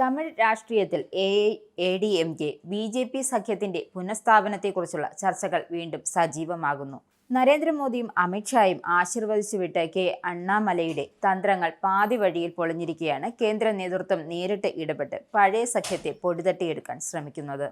തമിഴ് രാഷ്ട്രീയത്തിൽ AIADMK BJP സഖ്യത്തിന്റെ പുനഃസ്ഥാപനത്തെക്കുറിച്ചുള്ള ചർച്ചകൾ വീണ്ടും സജീവമാകുന്നു. നരേന്ദ്രമോദിയും അമിത്ഷായും ആശീർവദിച്ചുവിട്ട അണ്ണാമലയുടെ തന്ത്രങ്ങൾ പാതി വഴിയിൽ പൊളിഞ്ഞിരിക്കുകയാണ് കേന്ദ്ര നേതൃത്വം നേരിട്ട് ഇടപെട്ട് പഴയ സഖ്യത്തെ പൊടിതട്ടിയെടുക്കാൻ ശ്രമിക്കുന്നത്.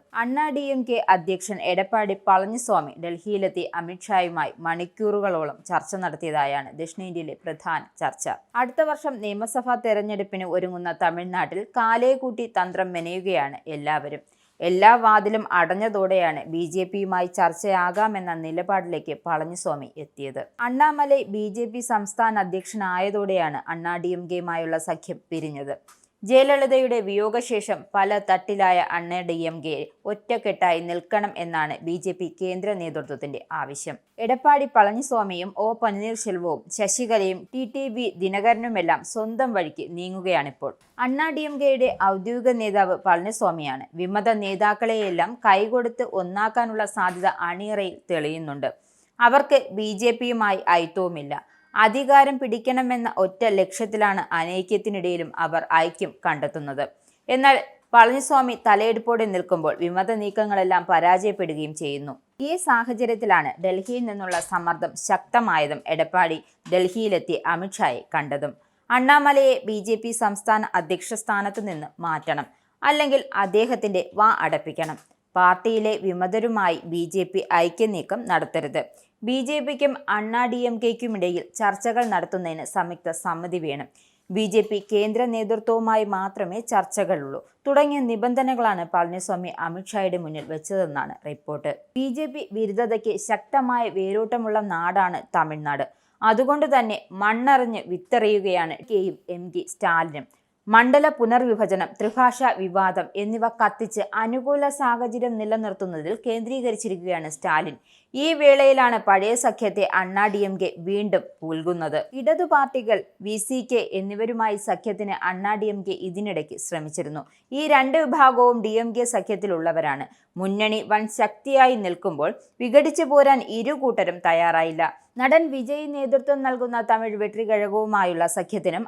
DMK അധ്യക്ഷൻ എടപ്പാടി പളനിസ്വാമി ഡൽഹിയിലെത്തി അമിത്ഷായുമായി മണിക്കൂറുകളോളം ചർച്ച നടത്തിയതായാണ് ദക്ഷിണേന്ത്യയിലെ പ്രധാന ചർച്ച. അടുത്ത വർഷം നിയമസഭാ തെരഞ്ഞെടുപ്പിന് ഒരുങ്ങുന്ന തമിഴ്നാട്ടിൽ കാലേകൂട്ടി തന്ത്രം മെനയുകയാണ് എല്ലാവരും. എല്ലാ വാതിലും അടഞ്ഞതോടെയാണ് BJPയുമായി ചർച്ചയാകാമെന്ന നിലപാടിലേക്ക് പളനിസ്വാമി എത്തിയത്. അണ്ണാമലൈ BJP സംസ്ഥാന അധ്യക്ഷനായതോടെയാണ് DMKയുമായുള്ള സഖ്യം പിരിഞ്ഞത്. ജയലളിതയുടെ വിയോഗശേഷം പല തട്ടിലായ DMK ഒറ്റക്കെട്ടായി നിൽക്കണം എന്നാണ് BJP കേന്ദ്ര നേതൃത്വത്തിന്റെ ആവശ്യം. എടപ്പാടി പളനിസ്വാമിയും O പന്നീർശെൽവവും ശശികലയും TTV ദിനകരനുമെല്ലാം സ്വന്തം വഴിക്ക് നീങ്ങുകയാണിപ്പോൾ. DMKയുടെ ഔദ്യോഗിക നേതാവ് പളനിസ്വാമിയാണ്. വിമത നേതാക്കളെയെല്ലാം കൈകൊടുത്ത് ഒന്നാക്കാനുള്ള സാധ്യത അണിയറയിൽ തെളിയുന്നുണ്ട്. അവർക്ക് BJPയുമായി ഐക്യവുമില്ല. അധികാരം പിടിക്കണമെന്ന ഒറ്റ ലക്ഷ്യത്തിലാണ് അനൈക്യത്തിനിടയിലും അവർ ഐക്യം കണ്ടെത്തുന്നത്. എന്നാൽ പളനിസ്വാമി തലയെടുപ്പോടെ നിൽക്കുമ്പോൾ വിമത നീക്കങ്ങളെല്ലാം പരാജയപ്പെടുകയും ചെയ്യുന്നു. ഈ സാഹചര്യത്തിലാണ് ഡൽഹിയിൽ നിന്നുള്ള സമ്മർദ്ദം ശക്തമായതും എടപ്പാടി ഡൽഹിയിലെത്തി അമിത്ഷായെ കണ്ടതും. അണ്ണാമലയെ BJP സംസ്ഥാന അധ്യക്ഷ സ്ഥാനത്തു നിന്ന് മാറ്റണം, അല്ലെങ്കിൽ അദ്ദേഹത്തിന്റെ വാ അടപ്പിക്കണം. പാർട്ടിയിലെ വിമതരുമായി BJP ഐക്യനീക്കം നടത്തരുത്. BJPക്കും DMKയ്ക്കുമിടയിൽ ചർച്ചകൾ നടത്തുന്നതിന് സംയുക്ത സമിതി വേണം. BJP കേന്ദ്ര നേതൃത്വവുമായി മാത്രമേ ചർച്ചകളുള്ളൂ തുടങ്ങിയ നിബന്ധനകളാണ് പളനിസ്വാമി അമിത്ഷായുടെ മുന്നിൽ വെച്ചതെന്നാണ് റിപ്പോർട്ട്. BJP വിരുദ്ധതയ്ക്ക് ശക്തമായ വേരോട്ടമുള്ള നാടാണ് തമിഴ്നാട്. അതുകൊണ്ട് തന്നെ മണ്ണറിഞ്ഞ് വിത്തെറിയുകയാണ് MK സ്റ്റാലിനും. മണ്ഡല പുനർവിഭജനം, ത്രിഭാഷാ വിവാദം എന്നിവ കത്തിച്ച് അനുകൂല സാഹചര്യം നിലനിർത്തുന്നതിൽ കേന്ദ്രീകരിച്ചിരിക്കുകയാണ് സ്റ്റാലിൻ. ഈ വേളയിലാണ് പഴയ സഖ്യത്തെ DMK വീണ്ടും പുൽകുന്നത്. ഇടതു പാർട്ടികൾ VCK എന്നിവരുമായി സഖ്യത്തിന് DMK ഇതിനിടയ്ക്ക് ശ്രമിച്ചിരുന്നു. ഈ രണ്ട് വിഭാഗവും DMK സഖ്യത്തിലുള്ളവരാണ്. മുന്നണി വൻ ശക്തിയായി നിൽക്കുമ്പോൾ വിഘടിച്ചു പോരാൻ ഇരു കൂട്ടരും തയ്യാറായില്ല. നടൻ വിജയ് നേതൃത്വം നൽകുന്ന തമിഴ് വെട്രികഴകവുമായുള്ള സഖ്യത്തിനും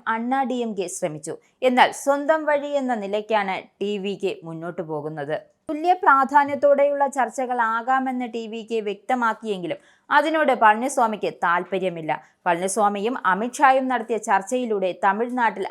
DMK ശ്രമിച്ചു. എന്നാൽ സ്വന്തം വഴി എന്ന നിലയ്ക്കാണ് TVK മുന്നോട്ടു പോകുന്നത്. തുല്യ പ്രാധാന്യത്തോടെയുള്ള ചർച്ചകളാകാമെന്ന് TVK വ്യക്തമാക്കിയെങ്കിലും അതിനോട് പളനിസ്വാമിക്ക് താല്പര്യമില്ല. പളനിസ്വാമിയും അമിത്ഷായും നടത്തിയ ചർച്ചയിലൂടെ തമിഴ്നാട്ടിൽ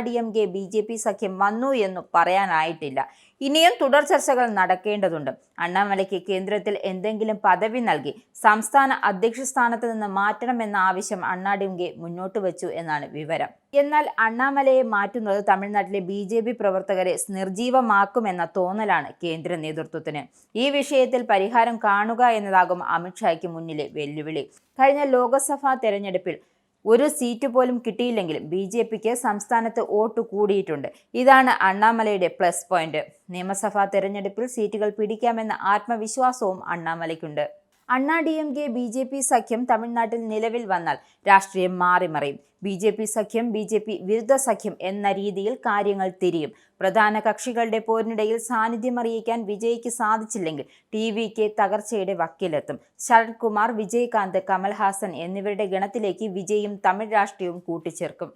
DMK BJP സഖ്യം വന്നു എന്നു പറയാനായിട്ടില്ല. ഇനിയും തുടർ ചർച്ചകൾ നടക്കേണ്ടതുണ്ട്. അണ്ണാമലയ്ക്ക് കേന്ദ്രത്തിൽ എന്തെങ്കിലും പദവി നൽകി സംസ്ഥാന അധ്യക്ഷ സ്ഥാനത്ത് നിന്ന് മാറ്റണമെന്ന ആവശ്യം DMK മുന്നോട്ട് വെച്ചു എന്നാണ് വിവരം. എന്നാൽ അണ്ണാമലയെ മാറ്റുന്നത് തമിഴ്നാട്ടിലെ BJP പ്രവർത്തകരെ നിർജീവമാക്കുമെന്ന തോന്നലാണ് കേന്ദ്ര നേതൃത്വത്തിന്. ഈ വിഷയത്തിൽ പരിഹാരം കാണുക എന്നതാകും അമിത്ഷായ്ക്ക് മുന്നിലെ വെല്ലുവിളി. കഴിഞ്ഞ ലോക്സഭാ തെരഞ്ഞെടുപ്പിൽ ഒരു സീറ്റ് പോലും കിട്ടിയില്ലെങ്കിലും BJPക്ക് സംസ്ഥാനത്ത് വോട്ട് കൂടിയിട്ടുണ്ട്. ഇതാണ് അണ്ണാമലയുടെ പ്ലസ് പോയിന്റ്. നിയമസഭാ തെരഞ്ഞെടുപ്പിൽ സീറ്റുകൾ പിടിക്കാമെന്ന ആത്മവിശ്വാസവും അണ്ണാമലയ്ക്കുണ്ട്. DMK BJP സഖ്യം തമിഴ്നാട്ടിൽ നിലവിൽ വന്നാൽ രാഷ്ട്രീയം മാറിമറിയും. BJP സഖ്യം BJP വിരുദ്ധ സഖ്യം എന്ന രീതിയിൽ കാര്യങ്ങൾ തിരിയും. പ്രധാന കക്ഷികളുടെ പോരിനിടയിൽ സാന്നിധ്യമറിയിക്കാൻ വിജയ്ക്ക് സാധിച്ചില്ലെങ്കിൽ TVK തകർച്ചയുടെ വക്കിലെത്തും. ശരത് കുമാർ, വിജയകാന്ത്, കമൽഹാസൻ എന്നിവരുടെ ഗണത്തിലേക്ക് വിജയും തമിഴ് രാഷ്ട്രീയവും കൂട്ടിച്ചേർക്കും.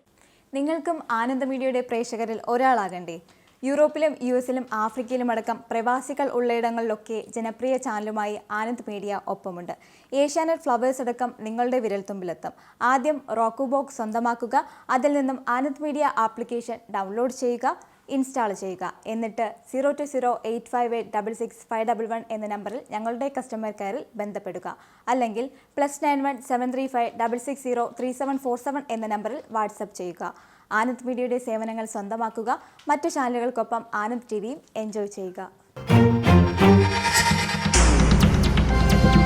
നിങ്ങൾക്കും ആനന്ദ മീഡിയയുടെ പ്രേക്ഷകരിൽ ഒരാളാകണ്ടേ? യൂറോപ്പിലും US-ലും ആഫ്രിക്കയിലും അടക്കം പ്രവാസികൾ ഉള്ളയിടങ്ങളിലൊക്കെ ജനപ്രിയ ചാനലുമായി ആനന്ദ് മീഡിയ ഒപ്പമുണ്ട്. ഏഷ്യാനെറ്റ് ഫ്ലവേഴ്സ് അടക്കം നിങ്ങളുടെ വിരൽത്തുമ്പിലെത്തും. ആദ്യം റോക്കു ബോക്സ് സ്വന്തമാക്കുക. അതിൽ നിന്നും ആനന്ദ് മീഡിയ ആപ്ലിക്കേഷൻ ഡൗൺലോഡ് ചെയ്യുക, ഇൻസ്റ്റാൾ ചെയ്യുക. എന്നിട്ട് 02085866511 എന്ന നമ്പറിൽ ഞങ്ങളുടെ കസ്റ്റമർ കെയറിൽ ബന്ധപ്പെടുക. അല്ലെങ്കിൽ +91 735 660 3747 എന്ന നമ്പറിൽ വാട്സപ്പ് ചെയ്യുക. ആനന്ദ് മീഡിയയുടെ സേവനങ്ങൾ സ്വന്തമാക്കുക. മറ്റു ചാനലുകൾക്കൊപ്പം ആനന്ദ് TVയും എൻജോയ് ചെയ്യുക.